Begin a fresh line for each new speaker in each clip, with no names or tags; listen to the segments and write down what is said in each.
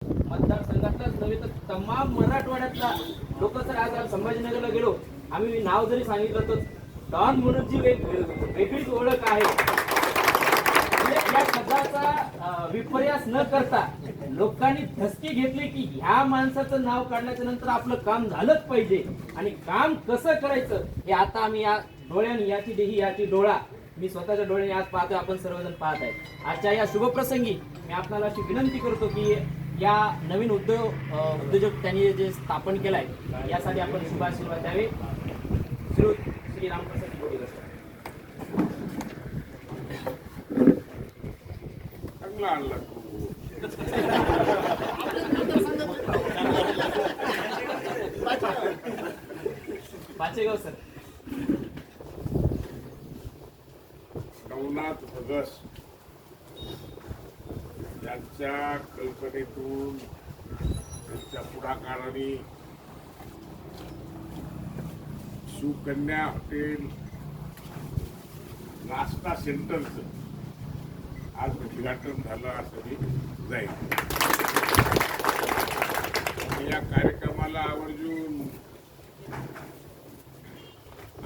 मतदारसंघातलाच नव्हे तर तमाम मराठवाड्यातला लोक जर आज संभाजीनगरला गेलो, आम्ही नाव जरी सांगितलं तर डॉन म्हणून जी वेगळीच ओळख आहे. या शब्दाचा विपर्यास न करता लोकांनी धसकी घेतली की ह्या माणसाचं नाव काढल्याच्या नंतर आपलं काम झालंच पाहिजे. आणि काम कसं करायचं हे आता आम्ही या डोळ्याने, याची देही याची डोळा, मी स्वतःच्या डोळ्याने आज पाहतोय, आपण सर्वजण पाहत आहे. आजच्या या शुभप्रसंगी मी आपल्याला अशी विनंती करतो की या नवीन उद्योजक त्यांनी जे स्थापन केलाय यासाठी आपण शुभाशीर्वाद द्यावे. श्री रामप्रसाद बोडेकर सर. पाचेगाव सर.
नवनाथ भगस यांच्या कल्पनेतून, त्यांच्या पुढाकाराने सुकन्या हॉटेल नाश्ता सेंटरचं आज उद्घाटन झालं असं जाईल. या कार्यक्रमाला आवर्जून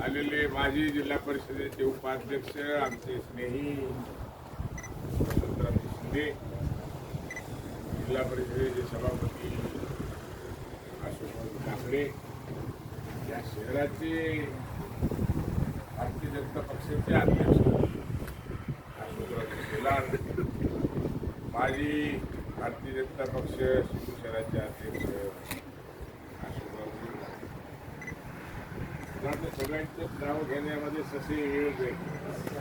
आलेले माजी जिल्हा परिषदेचे उपाध्यक्ष, आमचे स्नेही वसंतराव शिंदे, जिल्हा परिषदेचे सभापती अशोक काकडे, या शहराचे भारतीय जनता पक्षाचे अध्यक्ष माजी भारतीय जनता पक्ष शिंदे शहराचे अध्यक्ष सगळ्यांचे नाव घेण्यामध्ये ससे वेळ जाईल.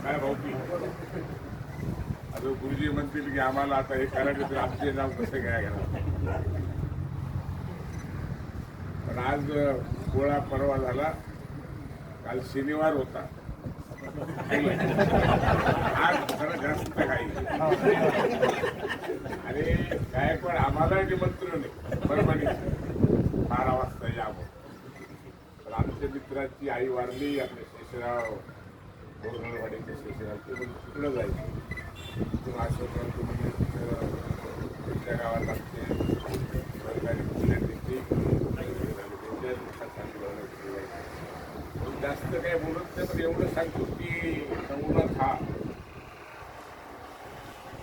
काय भावकी आता गुरुजी म्हणतील की आम्हाला आता हे करायचं तर आमचे नाव कसं घ्यायला घेणार. पण आज पोळा परवा झाला, काल शनिवार होता, आज खरं जास्त काही आणि काय पण आम्हाला निमंत्रण आहे परभणी 12 वाजता यावं. पण आमच्या मित्राची आई वारली, आपले शेषराव गोरगडवाडीचे शेषराव, ते म्हणजे तिकडं जायचं. तिथून अशोकराव म्हणजे त्यांच्या गावात आमचे सरकारी विद्यार्थ्यांची जास्त काही बोलत नाही, पण एवढं सांगतो की नवनाथ हा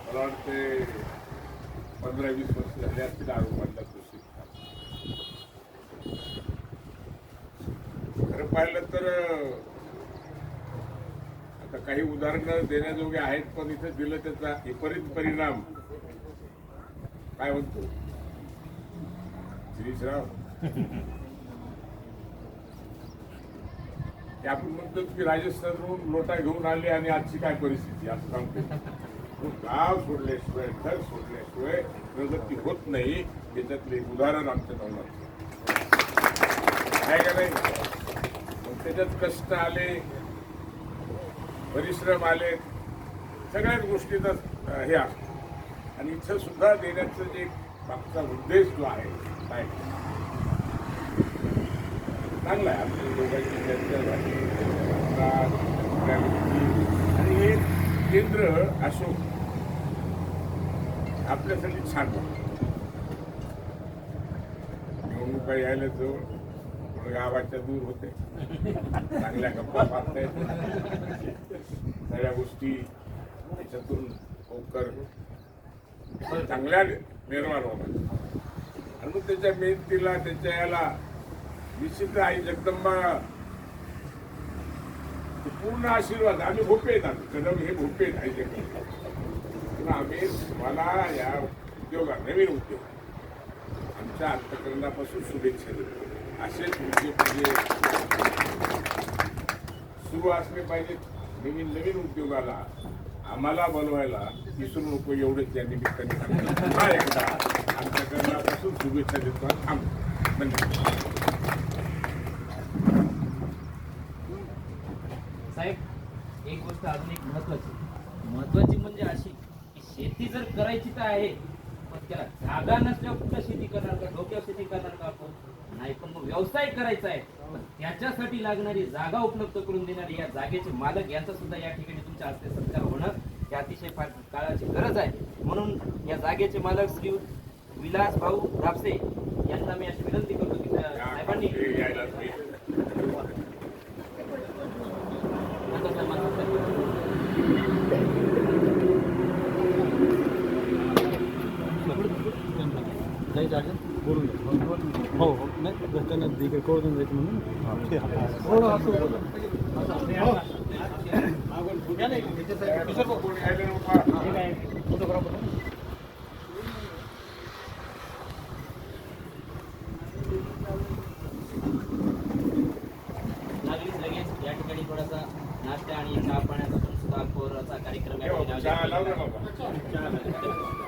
मला वाटते 15-20 वर्ष झाले असतील आरोपांना दोषी. खरं पाहिलं तर आता काही उदाहरणं देण्याजोगे आहेत, पण इथे दिलं त्याचा विपरीत परिणाम काय म्हणतो श्रीराव आपण म्हणतो की राजस्थानहून लोटा घेऊन आले आणि आजची काय परिस्थिती असं सांगतो. गाव सोडल्याशिवाय, घर सोडल्याशिवाय प्रगती होत नाही. त्याच्यातले उदाहरण आमच्या नवनाथ आहे का नाही. मग त्याच्यात कष्ट आले, परिश्रम आले, सगळ्याच गोष्टीचा हे आहे. आणि इथं सुद्धा देण्याचं जे मागचा उद्देश जो आहे काय चांगला आहे. आमच्या दोघांची चर्चा झाली आणि हे केंद्र अशोक आपल्यासाठी छान निवडणुका यायला जवळ गावाच्या दूर होते, चांगल्या गप्पा मारतायत, सगळ्या गोष्टी त्याच्यातून होकर चांगल्या निर्माण होणार. आणि मग त्याच्या मेहनतीला, त्याच्या याला निश्चित आई जगदंबा पूर्ण आशीर्वाद. आम्ही भोपे आहेत, आम्ही कदम हे भोपे आहेत आई जगदंबा. आम्ही मला या उद्योगा, नवीन उद्योग आमच्या अंतकरणापासून शुभेच्छा देतो. असेच उद्योग म्हणजे सुरू असले पाहिजे. नवीन उद्योगाला आम्हाला बनवायला विसरू नको, एवढंच या निमित्ताने पुन्हा एकदा अंतकरणापासून शुभेच्छा देतो. धन्यवाद
साहेब. एक गोष्ट अजून एक महत्वाची म्हणजे अशी की शेती जर करायची तर आहे, पण त्याला जागा नसल्यावर कुठं शेती करणार का, डोक्यावर शेती करणार का आपण नाही. पण मग व्यवसाय करायचा आहे, पण त्याच्यासाठी लागणारी जागा उपलब्ध करून देणारी या जागेचे मालक यांचा सुद्धा या ठिकाणी तुमच्या हस्ते सत्कार होणं ही अतिशय काळाची गरज आहे. म्हणून या जागेचे मालक श्री विलास भाऊ रापसे यांना मी अशी विनंती करतो की त्या साहेबांनी
यायला पाहिजे.
नंतर सन्मान करतात.
नाही जागा बोलून हो हो नाही त्यांना इकडे कळून जायचं म्हणून
कोणी यायला नको.
लगेच या ठिकाणी थोडासा नाश्ता आणि चहा पाण्याचा पण सुद्धा कार्यक्रम या ठिकाणी
चहा लावू
आयोजित
नका.
केला.